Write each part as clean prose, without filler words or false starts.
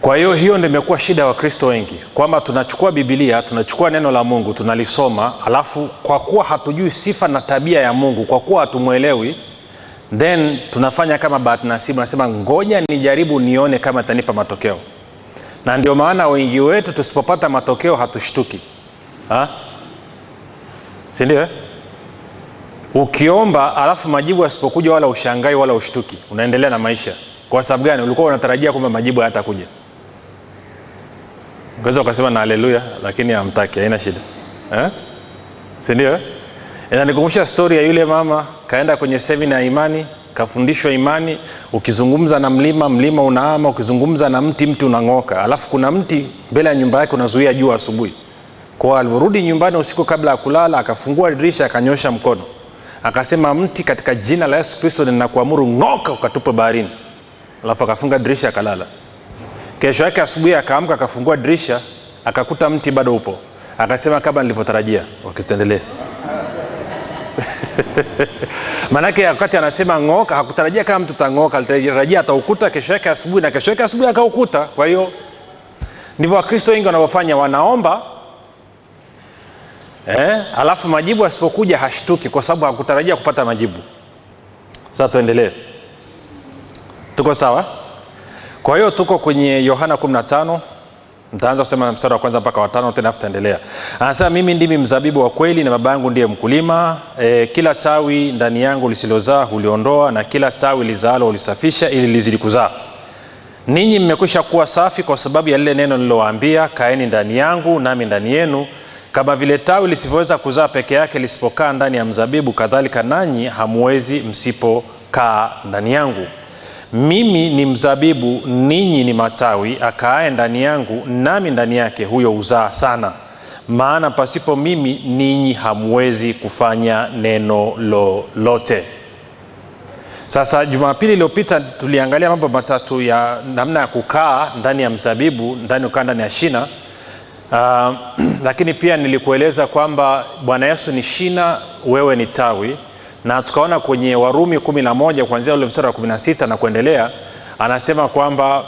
Kwa hiyo ndio imekuwa shida ya Wakristo wengi, kwamba tunachukua Biblia, tunachukua neno la Mungu, tunalisoma, alafu kwa kuwa hatujui sifa na tabia ya Mungu, kwa kuwa hatumuelewi, then tunafanya kama bahati nasibu, nasema ngoja nijaribu nione kama itanipa matokeo. Na ndio maana wengi wetu tusipopata matokeo hatushtuki. Si ndio? Ukiomba alafu majibu yasipokuja wala ushangai wala ushtuki, unaendelea na maisha. Kwa sababu gani? Ulikuwa unatarajia kwamba majibu hayatakuja. Unaweza ukasema na haleluya, lakini hamtaki, haina shida. Si ndio? Inanikumbusha story ya yule mama kaenda kwenye semina ya imani, kafundishwa imani, ukizungumza na mlima unaama, ukizungumza na mti unang'oka. Alafu kuna mti mbele ya nyumba yake unazuia jua asubuhi. Kwa alirudi nyumbani usiku kabla ya kulala, akafungua dirisha, akanyosha mkono. Akasema, mti katika jina la Yesu Kristo ninakuamuru ng'oka ukatupe baharini. Alafu akafunga dirisha akalala. Kesho yake asubuhi akaamka, akafungua dirisha, akakuta mti bado upo. Akasema kama nilivyotarajia. Wakitendelea. Manake wakati anasema ng'oka, hakutarajia kama mtu tang'oka, alitarajia ataukuta kesho yake asubuhi, na kesho yake asubuhi akaukuta. Kwa hiyo ndivyo Wakristo wengi wanavyofanya, wanaomba alafu majibu asipokuja hashtuki, kwa sababu hakutarajia kupata majibu. Sasa tuendelee. Tuko sawa? Kwa hiyo tuko kwenye Yohana 15. Nitaanza kusema mstari wa kwanza mpaka wa 5, tena tutaendelea. Anasema, mimi ndimi mzabibu wa kweli na Baba yangu ndiye mkulima. Kila tawi ndani yangu lisilozaa huliondoa, na kila tawi lizaalo hulisafisha ili lizidi kuzaa. Ninyi mmekwisha kuwa safi kwa sababu ya lile neno nililowaambia. Kaeni ndani yangu nami ndani yenu. Kama vile tawi lisivyoweza kuzaa peke yake lisipokaa ndani ya mzabibu, kadhalika nanyi hamwezi msipokaa ndani yangu. Mimi ni mzabibu, ninyi ni matawi. Akaaye ndani yangu nami ndani yake, huyo huzaa sana, maana pasipo mimi ninyi hamwezi kufanya neno lolote. Sasa Jumapili iliyopita tuliangalia mambo matatu ya namna ya kukaa ndani ya mzabibu, kukaa ndani ya shina. Lakini pia nilikueleza kwamba Bwana Yesu ni shina, wewe ni tawi. Na tukaona kwenye Warumi 11 kuanzia ule mstari wa 16 na kuendelea, anasema kwamba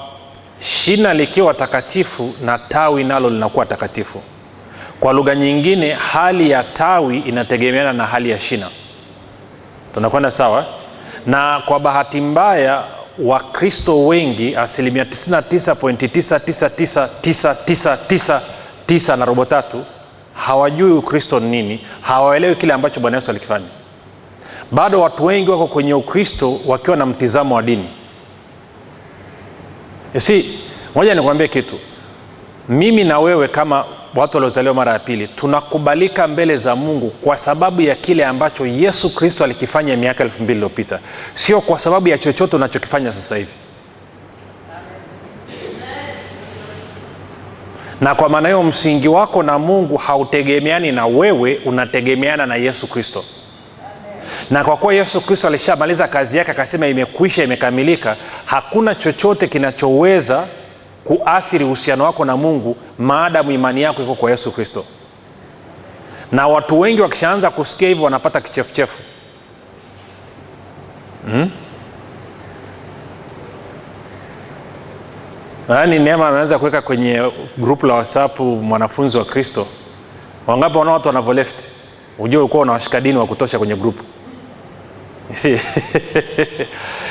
shina likiwa takatifu na tawi nalo linakuwa takatifu. Kwa lugha nyingine, hali ya tawi inategemeana na hali ya shina. Tunakwenda sawa? Na kwa bahati mbaya Wakristo wengi, 99.9999999 na robo tatu, hawajui Ukristo ni nini, hawaelewi kile ambacho Bwana Yesu alikifanya. Bado watu wengi wako kwenye Ukristo wakiwa na mtizamo wa dini. Ngoja nikwambie kitu. Mimi na wewe kama watu waliozaliwa mara ya pili tunakubalika mbele za Mungu kwa sababu ya kile ambacho Yesu Kristo alikifanya miaka 2000 iliyopita, sio kwa sababu ya chochote unachokifanya sasa hivi. Na kwa maana hiyo msingi wako na Mungu hautegemeani na wewe, unategemeana na Yesu Kristo. Na kwa kuwa Yesu Kristo alishamaliza kazi yake, akasema imekwisha, imekamilika, hakuna chochote kinachoweza kuathiri uhusiano wako na Mungu maadamu imani yako iko kwa Yesu Kristo. Na watu wengi wakishaanza kusikia hivyo wanapata kichefuchefu. Yaani Neema ameanza kuweka kwenye group la WhatsApp mwanafunzi wa Kristo. Wangapi wana watu wanavo left? Unajua uko na washikadini wa kutosha kwenye group.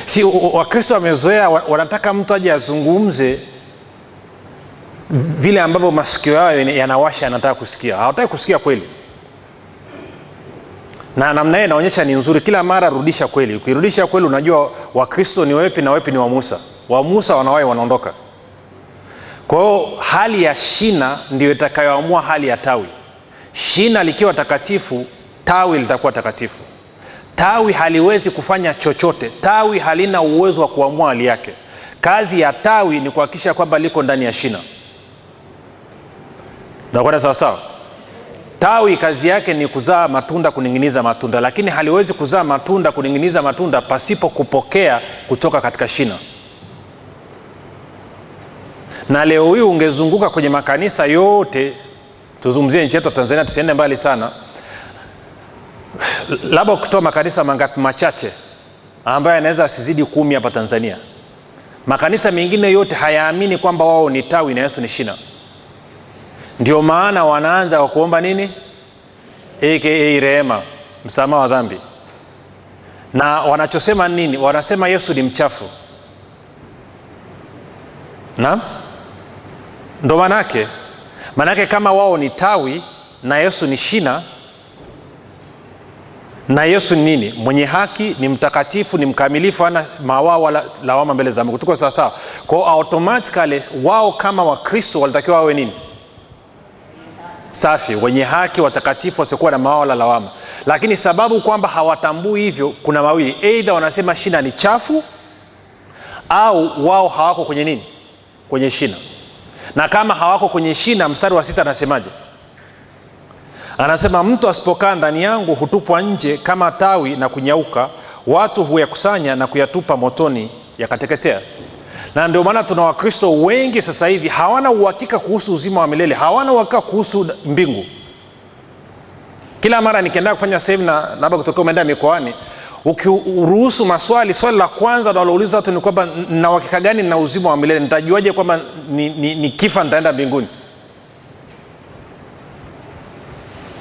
Si Wakristo wamezoea, wanataka mtu aje azungumze vile ambavyo masikio yao yanawasha, anataka kusikia. Hawataka kusikia kweli. Na namna hiyo inaonyesha ni nzuri. Kila mara rudisha kweli. Ukirudisha kweli unajua Wakristo ni wepi na wepi ni wa Musa. Wa Musa wanawahi wanaondoka. Kwa hiyo hali ya shina ndio itakayoamua hali ya tawi. Shina likiwa takatifu, tawi litakuwa takatifu. Tawi haliwezi kufanya chochote. Tawi halina uwezo wa kuamua hali yake. Kazi ya tawi ni kuhakikisha kwamba liko ndani ya shina. Nakwenda sawa sawa? Tawi kazi yake ni kuzaa matunda, kuninginiza matunda, lakini haliwezi kuzaa matunda, kuninginiza matunda pasipo kupokea kutoka katika shina. Na leo hii ungezunguka kwenye makanisa yote, tuzungumzie nchi yetu Tanzania, tusiende mbali sana, labda ukitoa makanisa mangapi machache ambayo yanaweza asizidi 10 hapa Tanzania, Makanisa mengine yote hayaamini kwamba wao ni tawi na Yesu ni shina. Ndio maana wanaanza kuomba nini? AKA rehema, msamaha wa dhambi. Na wanachosema nini? Wanasema Yesu ni mchafu. Naam? Ndio manake kama wao ni tawi na Yesu ni shina, na Yesu ni nini? Mwenye haki, ni mtakatifu, ni mkamilifu, hana mawaa wala lawama mbele za Mungu. Tuko sawa sawa. Kwa automatically wao kama Wakristo walitakiwa wawe nini? Safi, wenye haki, watakatifu, wasiokuwa na mawaa wala lawama. Lakini sababu kwamba hawatambui hivyo, kuna mawili: either wanasema shina ni chafu, au wao hawako kwenye nini? Kwenye shina. Na kama hawako kwenye shina, mstari wa 6 anasemaje? Anasema mtu asipokaa ndani yangu hutupwa nje kama tawi na kunyauka, watu huyakusanya na kuyatupa motoni yakateketea. Na ndio maana tuna Wakristo wengi sasa hivi hawana uhakika kuhusu uzima wa milele, hawana uhakika kuhusu mbingu. Kila mara nikienda kufanya semina, labda kutoka umeenda mikoani, ukiruhusu maswali, swali la kwanza wanalouliza watu ni kwamba na uhakika gani na uzima wa milele? Nitajuaje kwamba nikifa nitaenda mbinguni?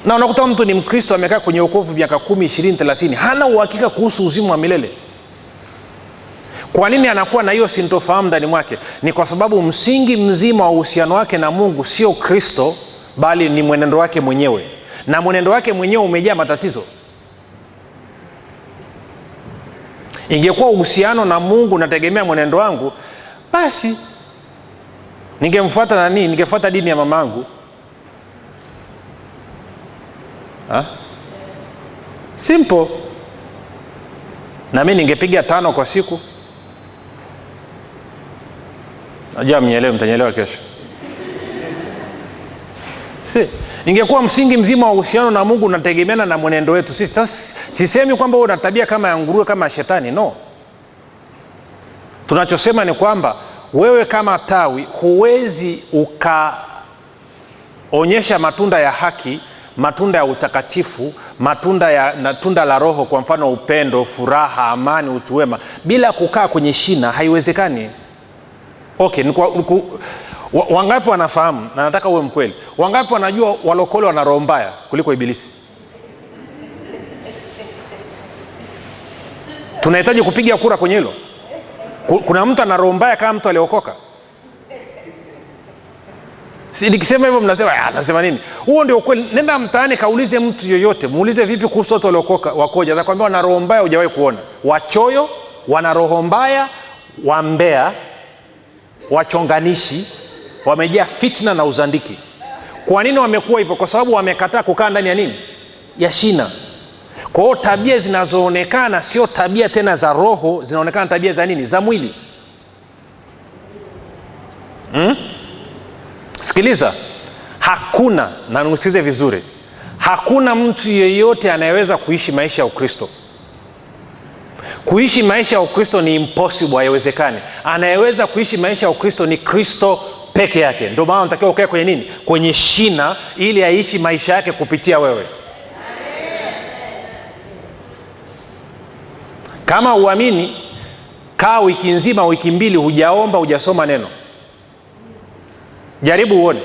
Na unakuta mtu ni Mkristo amekaa kwenye wokovu miaka 10, 20, 30, hana uhakika kuhusu uzima wa milele. Kwa nini anakuwa na hiyo sintofahamu ndani mwake? Ni kwa sababu msingi mzima wa uhusiano wake na Mungu sio Kristo, bali ni mwenendo wake mwenyewe. Na mwenendo wake mwenyewe umejaa matatizo. Ingekuwa uhusiano na Mungu nategemea mwenendo wangu, basi ningemfuata nani? Ningefuata dini ya mamangu. Simple. Na mimi ningepiga 5 kwa siku. Najua mnielewe, mtanielewa kesho. Ingekuwa msingi mzima wa uhusiano na Mungu unategemeana na mwenendo wetu sisi. Sasa sisemi kwamba wewe una tabia kama ya nguruwe, kama shetani, no. Tunachosema ni kwamba wewe kama tawi huwezi ukaonyesha matunda ya haki, matunda ya utakatifu, tunda la Roho, kwa mfano upendo, furaha, amani, utu wema, bila kukaa kwenye shina. Haiwezekani. Okay, wangapi wanafahamu, na nataka uwe mkweli, wangapi wanajua walokole wana roho mbaya kuliko ibilisi? Tunahitaji kupiga kura kwenye hilo. Kuna mtu ana roho mbaya kama mtu aliokoka? Nikisema hivyo mnasema anasema nini? Huo ndio ukweli. Nenda mtaani kaulize mtu yoyote, muulize vipi kuhusu watu waliokoka, wakoja, atakwambia wana roho mbaya hujawahi kuona. Wachoyo, wana roho mbaya, wambea, wachonganishi, wamejaa fitna na uzandiki. Kwa nini wamekuwa hivyo? Kwa sababu wamekataa kukaa ndani ya nini? Ya shina. Kwa hiyo tabia zinazoonekana sio tabia tena za roho, zinaonekana tabia za nini? Za mwili. Sikiliza, hakuna, na nusikize vizuri, hakuna mtu yeyote anayeweza kuishi maisha ya Ukristo. Kuishi maisha ya Ukristo ni impossible, haiwezekani. Anayeweza kuishi maisha ya Ukristo ni Kristo peke yake. Ndio maana unatakiwa ukae kwenye nini? Kwenye shina, ili aishi maisha yake kupitia wewe. Kama uamini, kaa wiki nzima, wiki 2 hujaomba, hujasoma neno. Jaribu uone.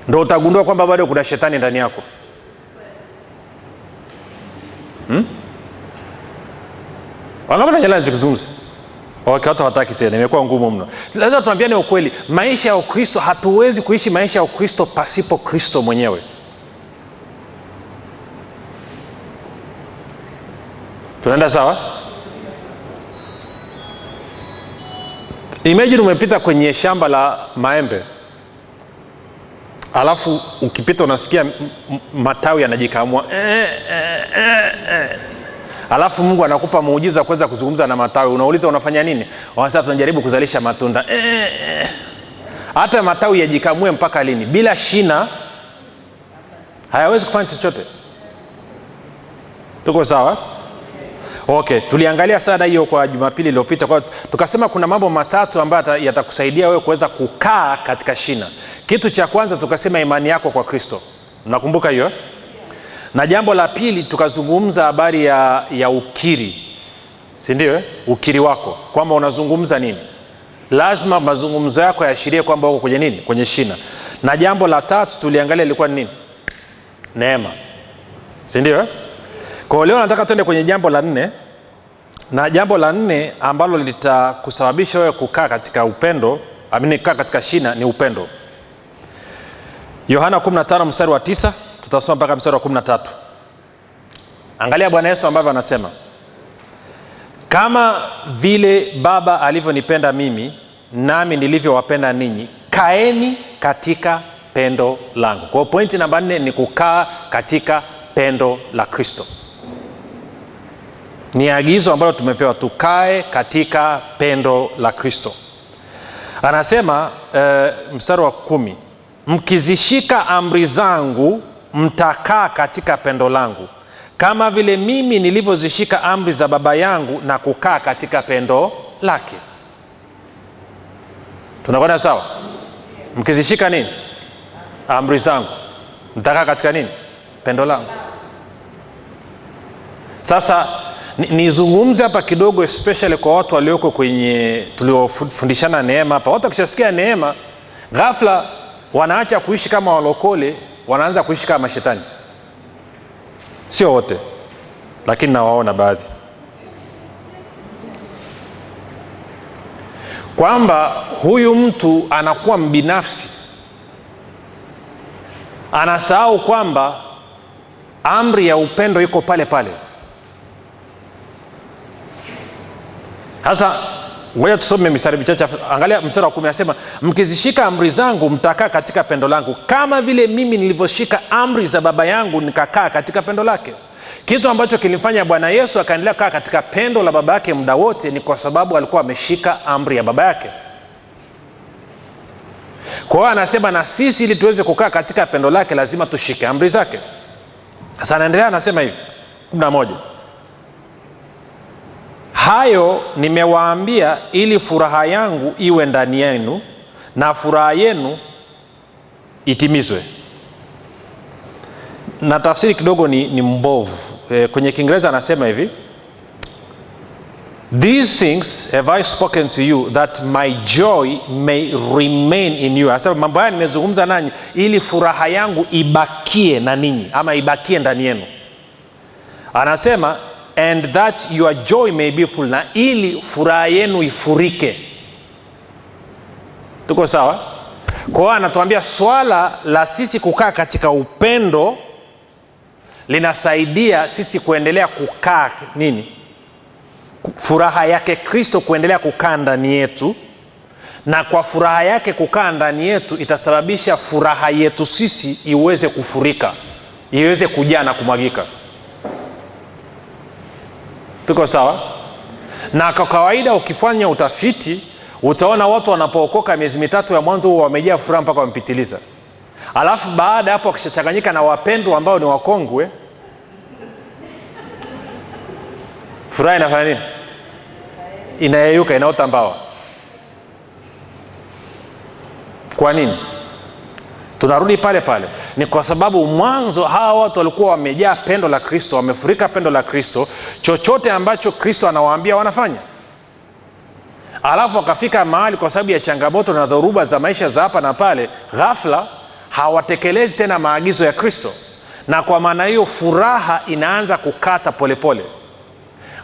Ndio utagundua kwamba bado kuna shetani ndani yako. Wangapi najala nikizungumza? Watu hataki tena, imekuwa ngumu mno. Lazima tuambiane ukweli. Maisha ya Ukristo, hatuwezi kuishi maisha ya Ukristo pasipo Kristo mwenyewe. Tunaenda sawa? Imagine umepita kwenye shamba la maembe, alafu ukipita unasikia matawi yanajikamua. Alafu Mungu anakupa muujiza kuweza kuzungumza na matawi. Unauliza unafanya nini? Wanasema tunajaribu kuzalisha matunda. Hata matawi yajikamue mpaka lini? Bila shina hayawezi kufanya chochote. Tuko sawa? Okay, tuliangalia sana hiyo kwa Jumapili iliyopita. Kwa tukasema kuna mambo matatu ambayo yatakusaidia wewe kuweza kukaa katika shina. Kitu cha kwanza tukasema imani yako kwa Kristo. Unakumbuka hiyo? Na jambo la pili tukazungumza habari ya ukiri. si ndio? Ukiri wako kwamba unazungumza nini. Lazima mazungumzo yako yaashirie kwamba uko kwenye nini, kwenye shina. Na jambo la tatu tuliangalia ilikuwa ni nini? Neema, si ndio? Kwa leo nataka tuende kwenye jambo la 4, na jambo la 4 ambalo litakusababisha wewe kukaa katika upendo, kukaa katika shina, ni upendo. Yohana 15 mstari wa 9, tutasoma mpaka mstari wa 13. Angalia Bwana Yesu ambavyo anasema, kama vile Baba alivyonipenda mimi, nami nilivyowapenda ninyi, kaeni katika pendo langu. Kwa pointi namba 4 ni kukaa katika pendo la Kristo. Ni agizo ambalo tumepewa, tukae katika pendo la Kristo. Anasema mstari wa 10, mkizishika amri zangu mtakaa katika pendo langu, kama vile mimi nilivyozishika amri za Baba yangu na kukaa katika pendo lake. Tunakwenda sawa? Mkizishika nini? Amri zangu mtakaa katika nini? Pendo langu. Sasa nizungumze hapa kidogo, especially kwa watu walioko kwenye tuliofundishana neema hapa. Watu wakishasikia neema, ghafla wanaacha kuishi kama walokole, wanaanza kuishi kama mashetani. Sio wote, lakini nawaona baadhi, kwamba huyu mtu anakuwa mbinafsi, anasahau kwamba amri ya upendo iko pale pale. Sasa ngoja tusome mistari michache. Angalia mstari wa 10, anasema mkizishika amri zangu mtakaa katika pendo langu, kama vile mimi nilivyoshika amri za Baba yangu nikakaa katika pendo lake. Kitu ambacho kilimfanya Bwana Yesu akaendelea kukaa katika pendo la Baba yake muda wote ni kwa sababu alikuwa ameshika amri ya Baba yake. Kwa hiyo anasema na sisi ili tuweze kukaa katika pendo lake lazima tushike amri zake. Sasa anaendelea, anasema hivi 11, hayo nimewaambia ili furaha yangu iwe ndani yenu na furaha yenu itimizwe. Na tafsiri kidogo ni mbovu. Kwenye Kiingereza anasema hivi, these things have I spoken to you that my joy may remain in you. Anasema mambo haya nimezungumza nanyi ili furaha yangu ibakie na ninyi, ama ibakie ndani yenu. Anasema and that your joy may be full, na ili furaha yenu ifurike. Tuko sawa? Kwa hiyo anatuambia swala la sisi kukaa katika upendo linasaidia sisi kuendelea kukaa nini? Furaha yake Kristo kuendelea kukaa ndani yetu, na kwa furaha yake kukaa ndani yetu itasababisha furaha yetu sisi iweze kufurika, iweze kujaa na kumwagika. Tuko sawa? Na kwa kawaida ukifanya utafiti utaona watu wanapookoka miezi mitatu ya mwanzo huwa wamejaa furaha mpaka wampitiliza. Alafu baada hapo wakishachanganyika na wapendwa ambao ni wakongwe, furaha inafanya nini? Inayeyuka, inaota mbawa. Kwa nini? Tunarudi pale pale. Ni kwa sababu mwanzo hawa watu walikuwa wamejaa pendo la Kristo, wamefurika pendo la Kristo, chochote ambacho Kristo anawaambia wanafanya. Alafu wakafika mahali kwa sababu ya changamoto na dhoruba za maisha za hapa na pale, ghafla hawatekelezi tena maagizo ya Kristo, na kwa maana hiyo furaha inaanza kukata polepole.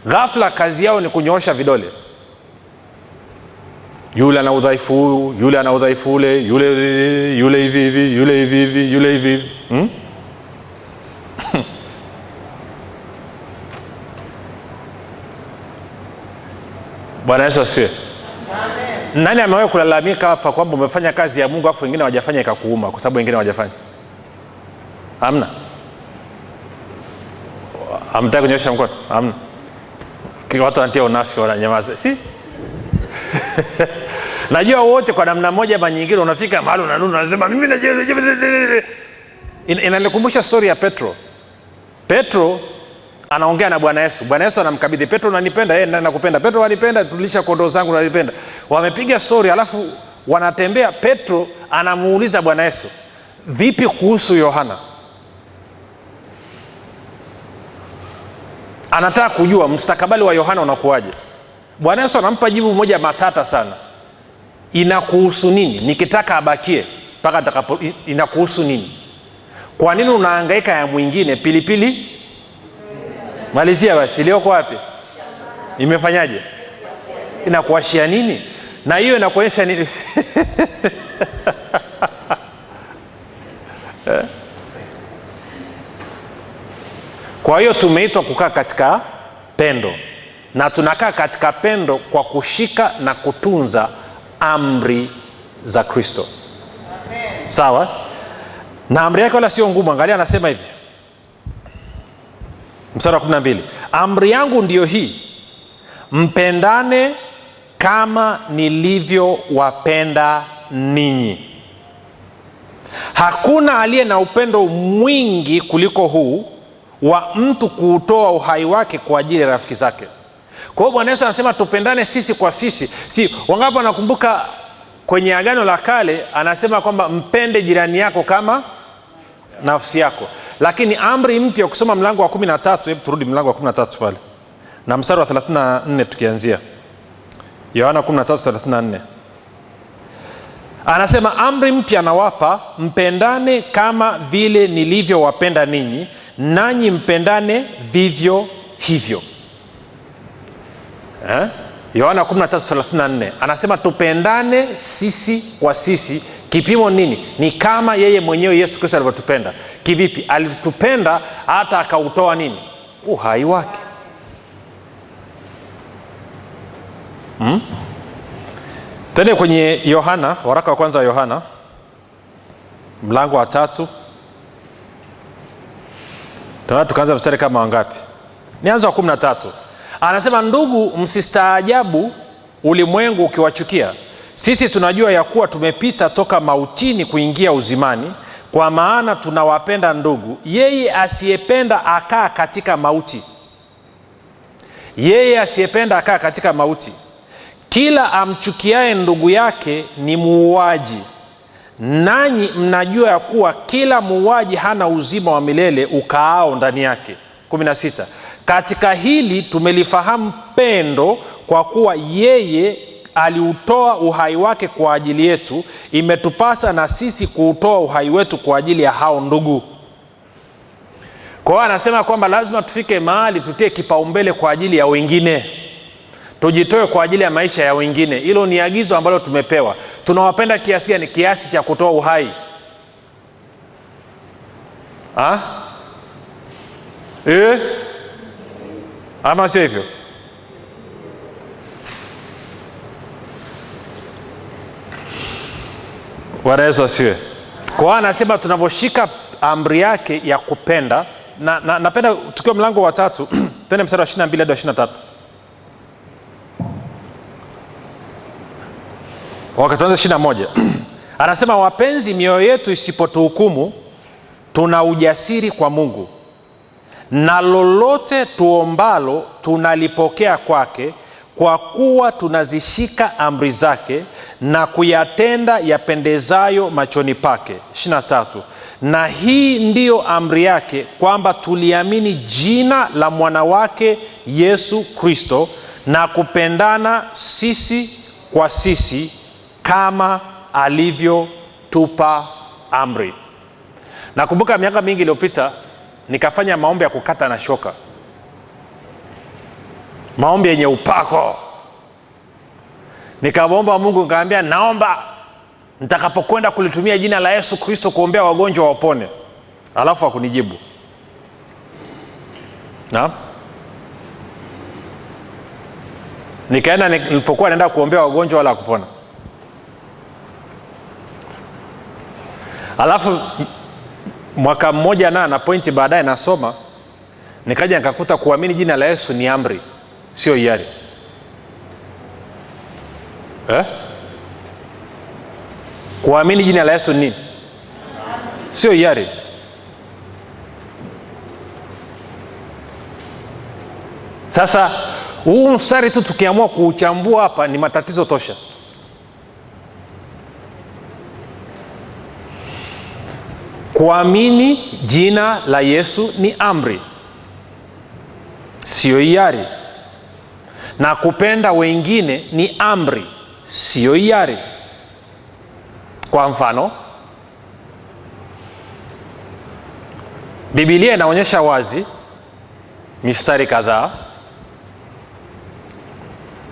Ghafla kazi yao ni kunyoosha vidole. Yule ana udhaifu huu, yule ana udhaifu ule, yule hivi hivi, yule hivi hivi, yule hivi hivi. Bwana Yesu asifiwe. Amen. Nani amewahi kulalamika hapa kwamba umefanya kazi ya Mungu afu wengine hawajafanya ikakuuma kwa sababu wengine hawajafanya? Hamna. Hamtaki kunyosha mkono? Hamna. Watu wanatia unafiki, wananyamaza. Si? Najua wote kwa namna moja ama nyingine unafika mahali unanuna unasema mimi najua. Inanikumbusha story ya Petro. Petro anaongea na Bwana Yesu. Bwana Yesu anamkabidhi Petro, unanipenda? Yeye ndiye anakupenda. Petro, anipenda, tulisha kondoo zangu, unanipenda. Wamepiga story, alafu wanatembea. Petro anamuuliza Bwana Yesu, vipi kuhusu Yohana? Anataka kujua mustakabali wa Yohana unakuaje. Bwana Yesu anampa jibu moja matata sana. Inakuhusu nini? Nikitaka abakie mpaka atakapo, inakuhusu nini? Kwa nini unahangaika ya mwingine? Pilipili malizia basi, iliyoko wapi? Imefanyaje? Inakuashia nini? Na hiyo inakuonyesha nini? Kwa hiyo tumeitwa kukaa katika pendo, na tunakaa katika pendo kwa kushika na kutunza amri za Kristo. Sawa? Na amri yake wala sio ngumu. Angalia anasema hivi, mstari wa 12, amri yangu ndiyo hii, mpendane kama nilivyowapenda ninyi. Hakuna aliye na upendo mwingi kuliko huu wa mtu kuutoa uhai wake kwa ajili ya rafiki zake. Kwa hiyo Bwana Yesu anasema tupendane sisi kwa sisi. Si wangapi wanakumbuka kwenye Agano la Kale anasema kwamba mpende jirani yako kama nafsi yako. Lakini amri mpya ukisoma mlango wa 13, hebu turudi mlango wa 13 pale. Na mstari wa 34 tukianzia. Yohana 13:34. Anasema amri mpya nawapa, mpendane kama vile nilivyowapenda ninyi, nanyi mpendane vivyo hivyo. Yohana 13:34 anasema tupendane sisi kwa sisi. Kipimo nini? Ni kama yeye mwenyewe Yesu Kristo alivyotupenda. Kivipi? Alitupenda hata akautoa nini? Uhai wake. Tende kwenye Yohana, waraka wa kwanza wa Yohana mlango wa 3. Tukaanza mstari kama wangapi? Nianza wa 13. Anasema ndugu, msistaajabu ulimwengu ukiwachukia. Sisi tunajua ya kuwa tumepita toka mautini kuingia uzimani, kwa maana tunawapenda ndugu. Yeye asiyependa akaa katika mauti. Yeye asiyependa akaa katika mauti. Kila amchukiaye ndugu yake ni muuaji. Nanyi mnajua ya kuwa kila muuaji hana uzima wa milele ukaao ndani yake. 16. Katika hili tumelifahamu pendo, kwa kuwa yeye aliutoa uhai wake kwa ajili yetu. Imetupasa na sisi kuutoa uhai wetu kwa ajili ya hao ndugu. Kwa hiyo anasema kwamba lazima tufike mahali tutie kipaumbele kwa ajili ya wengine. Tujitoe kwa ajili ya maisha ya wengine. Hilo ni agizo ambalo tumepewa. Tunawapenda kiasi gani? Kiasi cha kutoa uhai. Ama sio hivyo? Bwana Yesu asiwe. Kwa anasema tunavyoshika amri yake ya kupenda, na napenda tukiwa mlango wa 3 tena mstari wa 22 hadi 23. Wakati tuanze 21. Anasema wapenzi, mioyo yetu isipotuhukumu, tuna ujasiri kwa Mungu, na lolote tuombalo tunalipokea kwake, kwa kuwa tunazishika amri zake na kuyatenda yapendezayo machoni pake. 23. Na hii ndiyo amri yake, kwamba tuliamini jina la mwana wake Yesu Kristo, na kupendana sisi kwa sisi kama alivyotupa amri. Nakumbuka miaka mingi iliyopita nikafanya maombi ya kukata na shoka, maombi yenye upako. Nikamwomba Mungu, nikamwambia naomba nitakapokwenda kulitumia jina la Yesu Kristo kuombea wagonjwa wapone. Alafu hakunijibu. Nikaenda nilipokuwa naenda kuombea wagonjwa wala kupona. Alafu mwaka mmoja na pointi baadaye nasoma, nikaja nikakuta kuamini jina la Yesu ni amri, sio hiari. Kuamini jina la Yesu ni sio hiari. Sasa huu mstari tu tukiamua kuuchambua hapa ni matatizo tosha. Kuamini jina la Yesu ni amri, sio hiari, na kupenda wengine ni amri, sio hiari. Kwa mfano, Biblia inaonyesha wazi mistari kadhaa.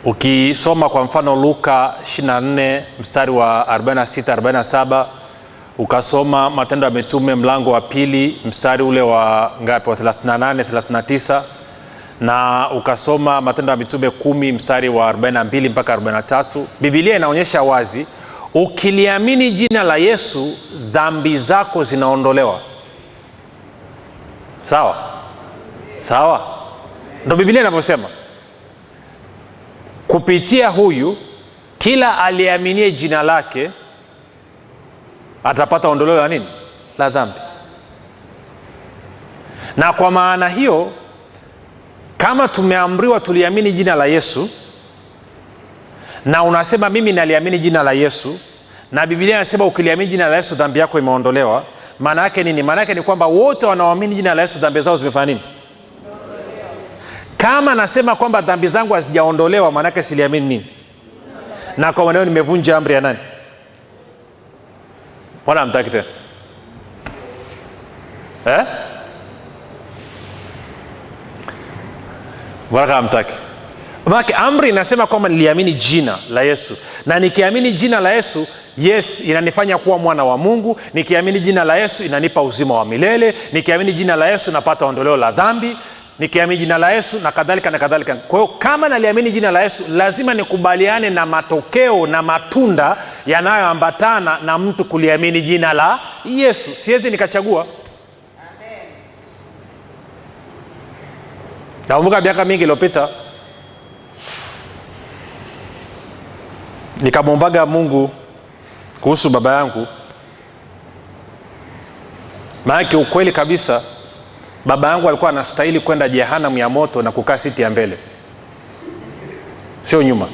Ukisoma kwa mfano Luka 24 mstari wa 46 47, ukasoma Matendo ya Mitume mlango wa 2 mstari ule wa ngapi, wa 38 39, na ukasoma Matendo ya Mitume 10 mstari wa 42 mpaka 43, Biblia inaonyesha wazi ukiliamini jina la Yesu dhambi zako zinaondolewa. Sawa? Sawa? Ndio Biblia inavyosema. Kupitia huyu kila aliaminie jina lake atapata ondoleo la nini? La dhambi. Na kwa maana hiyo, kama tumeamriwa tuliamini jina la Yesu, na unasema mimi naliamini jina la Yesu, na Biblia inasema ukiliamini jina la Yesu dhambi yako imeondolewa, maana yake nini? Maana yake ni kwamba wote wanaoamini jina la Yesu dhambi zao zimefanya nini? Kama nasema kwamba dhambi zangu hazijaondolewa, maana yake siliamini nini? Na kwa maana hiyo nimevunja amri ya nani? Bwana hamtaki tena. Bwana hamtaki. Maana amri inasema kwamba niliamini jina la Yesu, na nikiamini jina la Yesu, yes, inanifanya kuwa mwana wa Mungu. Nikiamini jina la Yesu inanipa uzima wa milele. Nikiamini jina la Yesu napata ondoleo la dhambi. Nikiamini jina la Yesu na kadhalika na kadhalika. Kwa hiyo kama naliamini jina la Yesu, lazima nikubaliane na matokeo na matunda yanayoambatana na mtu kuliamini jina la Yesu. Siwezi nikachagua. Amen. Nakumbuka miaka mingi iliyopita nikamwombaga Mungu kuhusu baba yangu. Maana ukweli kabisa, baba yangu alikuwa anastahili kwenda jehanamu ya moto na kukaa siti ya mbele, sio nyuma.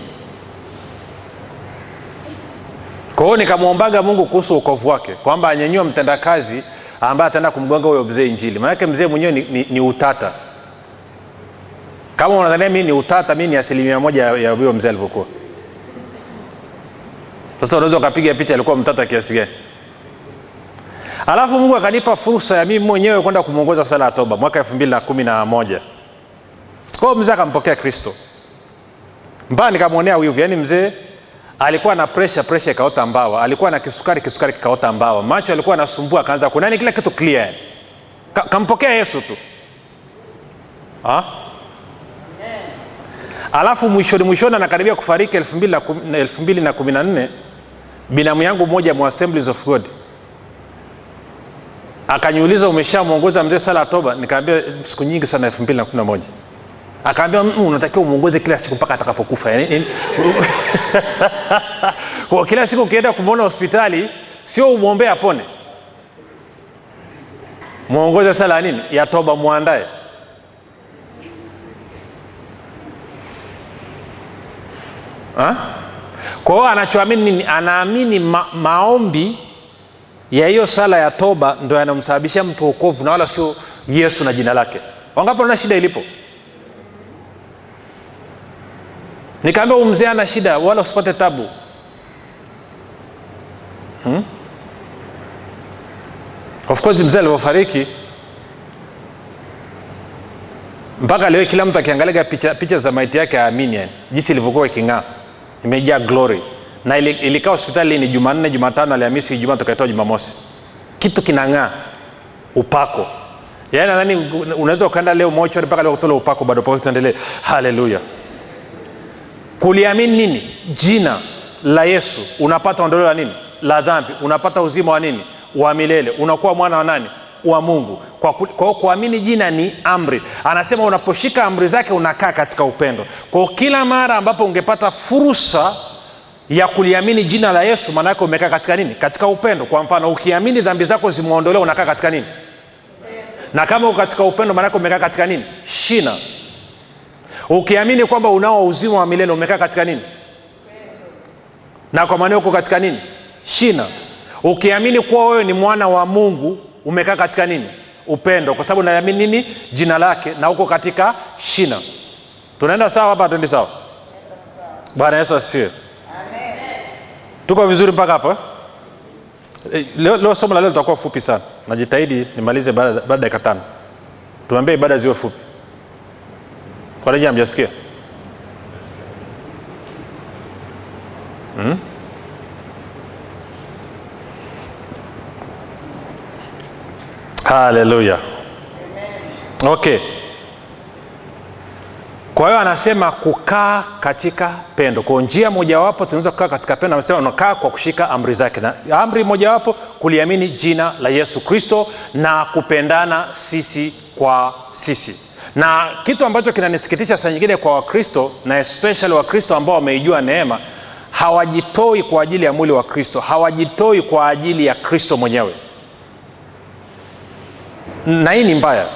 Kwa hiyo nikamwombaga Mungu kuhusu wokovu wake, kwamba anyenyue mtendakazi ambaye ataenda kumgonga huyo mzee injili. Maana yake mzee mwenyewe ni utata. Kama unadhania mimi ni utata, mimi ni 1% ya huyo mzee alivyokuwa. Sasa unaweza ukapiga picha alikuwa mtata kiasi gani? Alafu Mungu akanipa fursa ya mimi mwenyewe kwenda kumuongoza sala ya toba mwaka 2011. Kwa hiyo mzee akampokea Kristo. Mpaka nikamwonea wivu. Yaani mzee alikuwa na pressure ikaota mbawa, alikuwa na kisukari kikaota mbawa, macho alikuwa anasumbua, akaanza kunani, kila kitu clear. Kampokea Yesu tu. Alafu mwishoni anakaribia kufariki 2014, binamu yangu mmoja mu Assemblies of God akaniuliza, umeshamuongoza mzee sala toba? Nikamwambia siku nyingi sana, 2011. Akaambia unatakiwa umuongoze kila siku mpaka atakapokufa. Yaani kwa kila siku ukienda kumuona hospitali, sio umuombe apone, muongoze sala nini ya toba, muandae. Kwa hiyo anachoamini nini? Anaamini maombi ya hiyo sala ya toba ndio yanamsababishia mtu wokovu, na wala sio Yesu na jina lake. Wangapi wana shida ilipo? Nikamwambia mzee ana shida, wala usipate tabu. Of course mzee alipofariki, mpaka leo kila mtu akiangalia picha za maiti yake aamini, yani jinsi ilivyokuwa iking'aa, imejaa glory. Na ilikaa hospitali ni Jumanne, Jumatano, Alhamisi, Ijumaa, tukaitoa Jumamosi. Kitu kinang'aa, upako. Yaani nadhani unaweza ukaenda leo mochwari mpaka leo kutoa upako bado pote tuendelee. Haleluya. Kuliamini nini? Jina la Yesu, unapata ondoleo la nini? La dhambi. Unapata uzima wa nini? Wa milele. Unakuwa mwana wa nani? Wa Mungu. Kwa kuamini jina ni amri. Anasema unaposhika amri zake unakaa katika upendo. Kwa kila mara ambapo ungepata fursa ya kuliamini jina la Yesu, maana yake umekaa katika nini? Katika upendo. Kwa mfano, ukiamini dhambi zako zimeondolewa, unakaa katika nini? Na kama uko katika upendo, maana yake umekaa katika nini? Shina. Ukiamini kwamba unao uzima wa milele, umekaa katika nini? Na kwa maana uko katika nini? Shina. Ukiamini kuwa wewe ni mwana wa Mungu, umekaa katika nini? Upendo, kwa sababu naamini nini? Jina lake, na uko katika shina. Tunaenda sawa hapa? Tuende sawa? Bwana Yesu asifiwe. Amen. Tuko vizuri mpaka hapo? Leo somo la leo litakuwa fupi sana. Najitahidi nimalize baada ya dakika 5. Tuambie ibada ziwe fupi. Kwa nini hamjasikia? Haleluya. Okay. Kwa hiyo anasema kukaa katika pendo. Kwa njia mojawapo tunaweza kukaa katika pendo, anasema unakaa kwa kushika amri zake. Na amri mojawapo kuliamini jina la Yesu Kristo na kupendana sisi kwa sisi. Na kitu ambacho kinanisikitisha saa nyingine kwa Wakristo, na especially Wakristo ambao wameijua neema, hawajitoi kwa ajili ya mwili wa Kristo, hawajitoi kwa ajili ya Kristo mwenyewe. Na hii ni mbaya.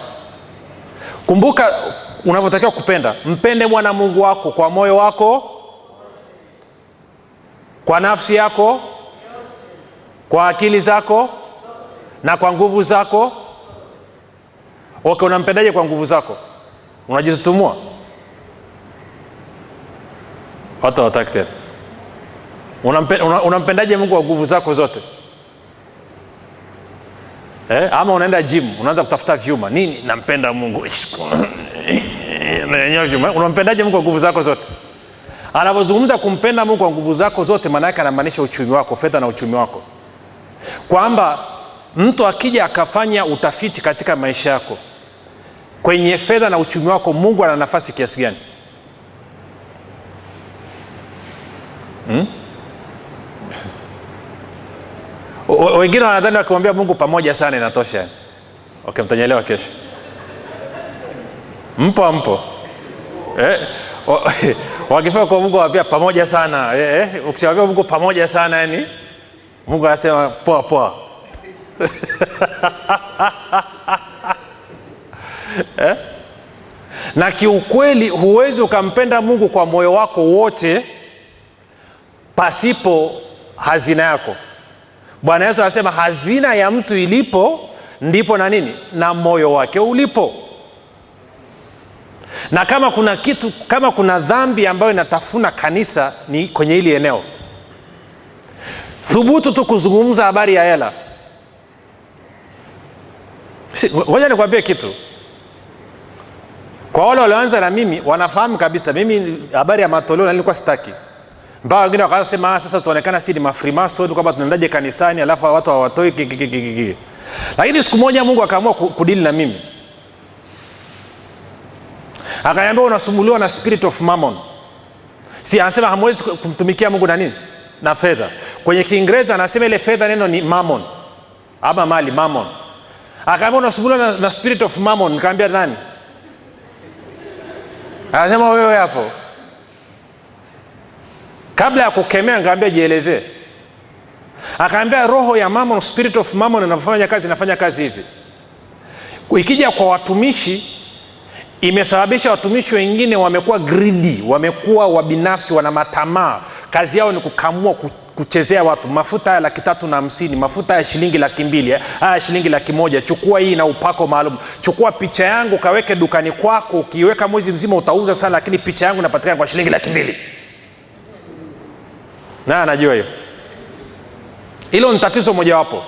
Kumbuka unavyotakiwa kupenda, mpende Bwana Mungu wako kwa moyo wako, kwa nafsi yako, kwa akili zako na kwa nguvu zako. Okay, unampendaje kwa nguvu zako? Unajitutumua? Watu hawataki tena. Unampendaje Mungu kwa nguvu zako zote? Ama unaenda gym, unaanza kutafuta vyuma. Nini? Nampenda Mungu. Unampendaje Mungu kwa nguvu zako zote? Anapozungumza kumpenda Mungu kwa nguvu zako zote, maana yake anamaanisha uchumi wako, fedha na uchumi wako. Kwamba mtu akija akafanya utafiti katika maisha yako, kwenye fedha na uchumi wako, Mungu ana nafasi kiasi gani? Wengine wanadhani wakimwambia Mungu pamoja sana inatosha. Okay, mtanielewa kesho. Mpo. Wakifika kwa Mungu wapia pamoja sana. Ukishawaambia Mungu pamoja sana, yani Mungu anasema poa. Na kiukweli huwezi ukampenda Mungu kwa moyo wako wote pasipo hazina yako. Bwana Yesu anasema hazina ya mtu ilipo ndipo na nini? Na moyo wake ulipo. Na kama kuna kitu, kama kuna dhambi ambayo inatafuna kanisa ni kwenye hili eneo. Thubutu tu kuzungumza habari ya hela. Ngoja nikwambie kitu. Kwa wale walioanza na mimi wanafahamu kabisa mimi habari ya matoleo nilikuwa sitaki. Mbao wengine wakasema sasa tuonekana si ni mafrimason kwamba tunaendaje kanisani alafu watu hawatoi. Lakini siku moja Mungu akaamua kudili na mimi. Akaniambia unasumbuliwa na spirit of mammon. Si anasema hamwezi kumtumikia Mungu na nini? Na fedha. Kwenye Kiingereza anasema ile fedha neno ni mammon. Ama mali, mammon. Akaniambia unasumbuliwa na spirit of mammon. Nikamwambia nani? Anasema wewe hapo. Kabla ya kukemea nikamwambia jielezee. Akaambia roho ya mammon, spirit of mammon inafanya kazi hivi. Ikija kwa watumishi, imesababisha watumishi wengine wamekuwa greedy, wamekuwa wabinafsi, wana matamaa. Kazi yao ni kukamua, kuchezea watu. Mafuta ya 350, mafuta ya shilingi 200, haya shilingi 100. Chukua hii na upako maalum. Chukua picha yangu kaweke dukani kwako, ukiweka mwezi mzima utauza sana, lakini picha yangu inapatikana kwa shilingi 200. Na anajua hiyo. Hilo ni tatizo mojawapo.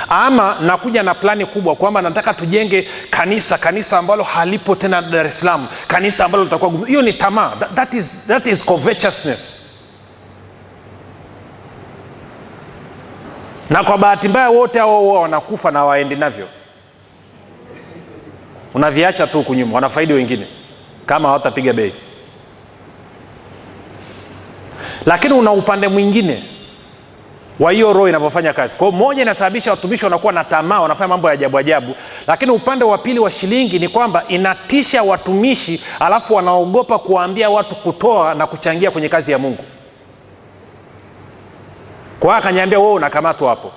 Ama nakuja na plani kubwa kwamba nataka tujenge kanisa ambalo halipo tena Dar es Salaam, kanisa ambalo litakuwa gumu. Hiyo ni tamaa. That is covetousness. Na kwa bahati mbaya wote hao wanakufa na waendi navyo. Unaviacha tu kunyuma, wanafaidi wengine kama hawatapiga bei. Lakini una upande mwingine wa hiyo roho inavyofanya kazi. Kwa moja inasababisha watumishi wanakuwa na tamaa, wanafanya mambo ya ajabu ajabu. Lakini upande wa pili wa shilingi ni kwamba inatisha watumishi, alafu wanaogopa kuwaambia watu kutoa na kuchangia kwenye kazi ya Mungu. Kwa akaniambia wewe unakamatwa hapo.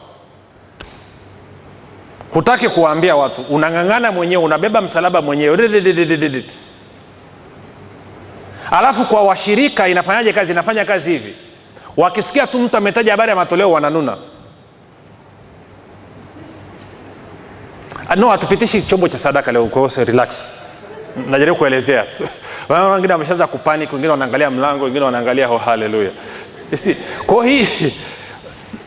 Hutaki kuwaambia watu, unang'ang'ana mwenyewe, unabeba msalaba mwenyewe. Alafu kwa washirika inafanyaje kazi? Inafanya kazi hivi. Wakisikia tu mtu ametaja habari ya matoleo wananuna. No, hatupitishi chombo cha sadaka leo, kwa hiyo relax. Najaribu kuelezea tu. Wengine wameshaanza kupanic, wengine wanaangalia mlango, wengine wanaangalia haleluya. Kwa hii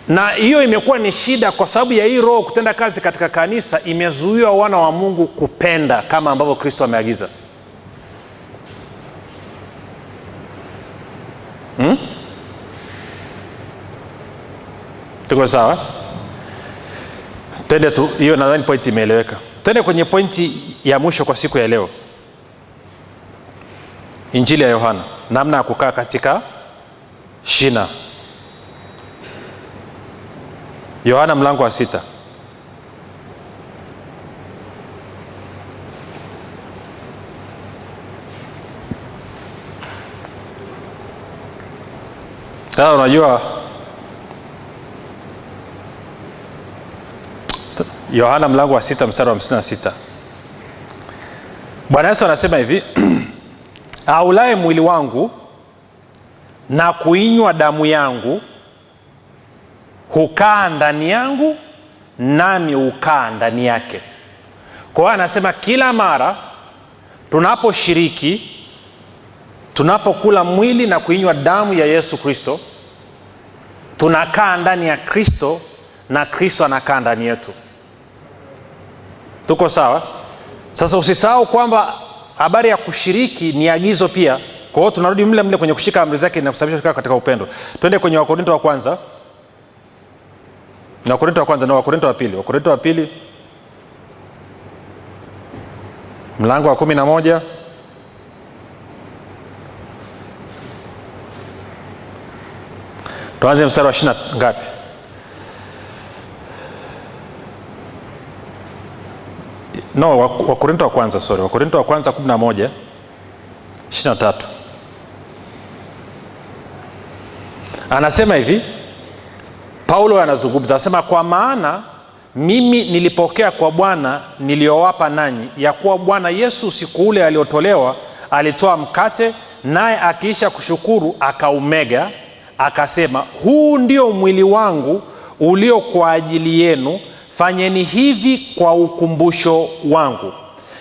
na hiyo imekuwa ni shida kwa sababu ya hii roho kutenda kazi katika kanisa, imezuia wana wa Mungu kupenda kama ambavyo Kristo ameagiza. Tuko sawa? Twende tu, hiyo nadhani pointi imeeleweka. Twende kwenye pointi ya mwisho kwa siku ya leo. Injili ya Yohana, namna ya kukaa katika shina. Yohana mlango wa 6. Unajua Yohana mlango wa 6 mstari wa 56. Bwana Yesu anasema hivi, aulaye mwili wangu na kuinywa damu yangu hukaa ndani yangu, nami hukaa ndani yake. Kwa hiyo anasema kila mara tunaposhiriki, tunapokula mwili na kuinywa damu ya Yesu Kristo, tunakaa ndani ya Kristo na Kristo anakaa ndani yetu. Tuko sawa? Sasa usisahau kwamba habari ya kushiriki ni agizo pia. Kwa hiyo tunarudi mle kwenye kushika amri zake na kusababisha katika upendo. Twende kwenye Wakorintho wa kwanza. Na Wakorintho wa kwanza na Wakorintho wa pili. Wakorintho wa pili mlango wa 11. Tuanze mstari wa 20 ngapi? No, Wakorintho wa kwanza, sorry. Wakorintho wa kwanza 11 23. Anasema hivi, Paulo anazungumza, anasema kwa maana mimi nilipokea kwa Bwana niliowapa nanyi, ya kuwa Bwana Yesu siku ule aliotolewa alitoa mkate, naye akiisha kushukuru akaumega, akasema, huu ndio mwili wangu ulio kwa ajili yenu, fanyeni hivi kwa ukumbusho wangu.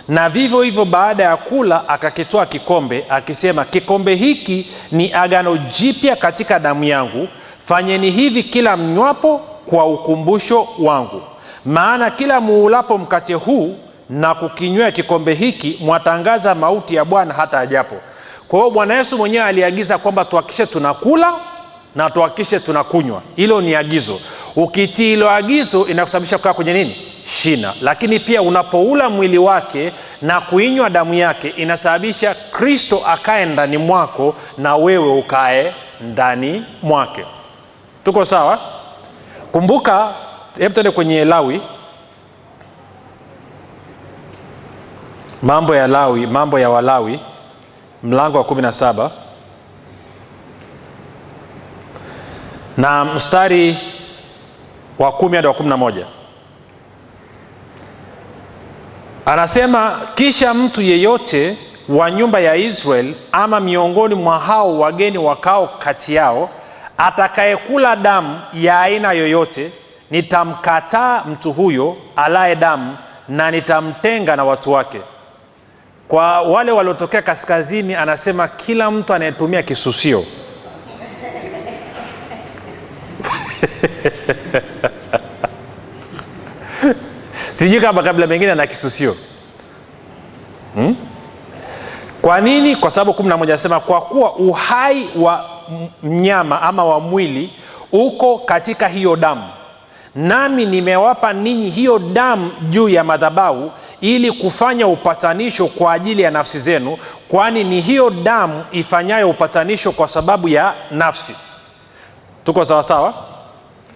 Na vivyo hivyo baada ya kula akakitoa kikombe, akisema, kikombe hiki ni agano jipya katika damu yangu, fanyeni hivi kila mnywapo kwa ukumbusho wangu. Maana kila muulapo mkate huu na kukinywea kikombe hiki, mwatangaza mauti ya Bwana hata ajapo. Kwa hiyo Bwana Yesu mwenyewe aliagiza kwamba tuhakikishe tunakula na tuhakikishe tunakunywa. Hilo ni agizo. Ukitii hilo agizo inakusababisha kukaa kwenye nini? Shina. Lakini pia unapoula mwili wake na kuinywa damu yake, inasababisha Kristo akae ndani mwako na wewe ukae ndani mwake. Tuko sawa? Kumbuka, hebu tuende kwenye Lawi. Mambo ya Lawi, mambo ya Walawi mlango wa 17 na mstari wa 10 hadi wa 11. Anasema, kisha mtu yeyote wa nyumba ya Israeli ama miongoni mwa hao wageni wakao kati yao atakayekula damu ya aina yoyote, nitamkataa mtu huyo alaye damu na nitamtenga na watu wake. Kwa wale waliotokea kaskazini, anasema kila mtu anayetumia kisusio sijui kama kabla mengine na kisusio. Kwa nini? Kwa sababu 11 anasema, kwa kuwa uhai wa mnyama ama wa mwili uko katika hiyo damu, nami nimewapa ninyi hiyo damu juu ya madhabahu, ili kufanya upatanisho kwa ajili ya nafsi zenu, kwani ni hiyo damu ifanyayo upatanisho kwa sababu ya nafsi. Tuko sawa sawa?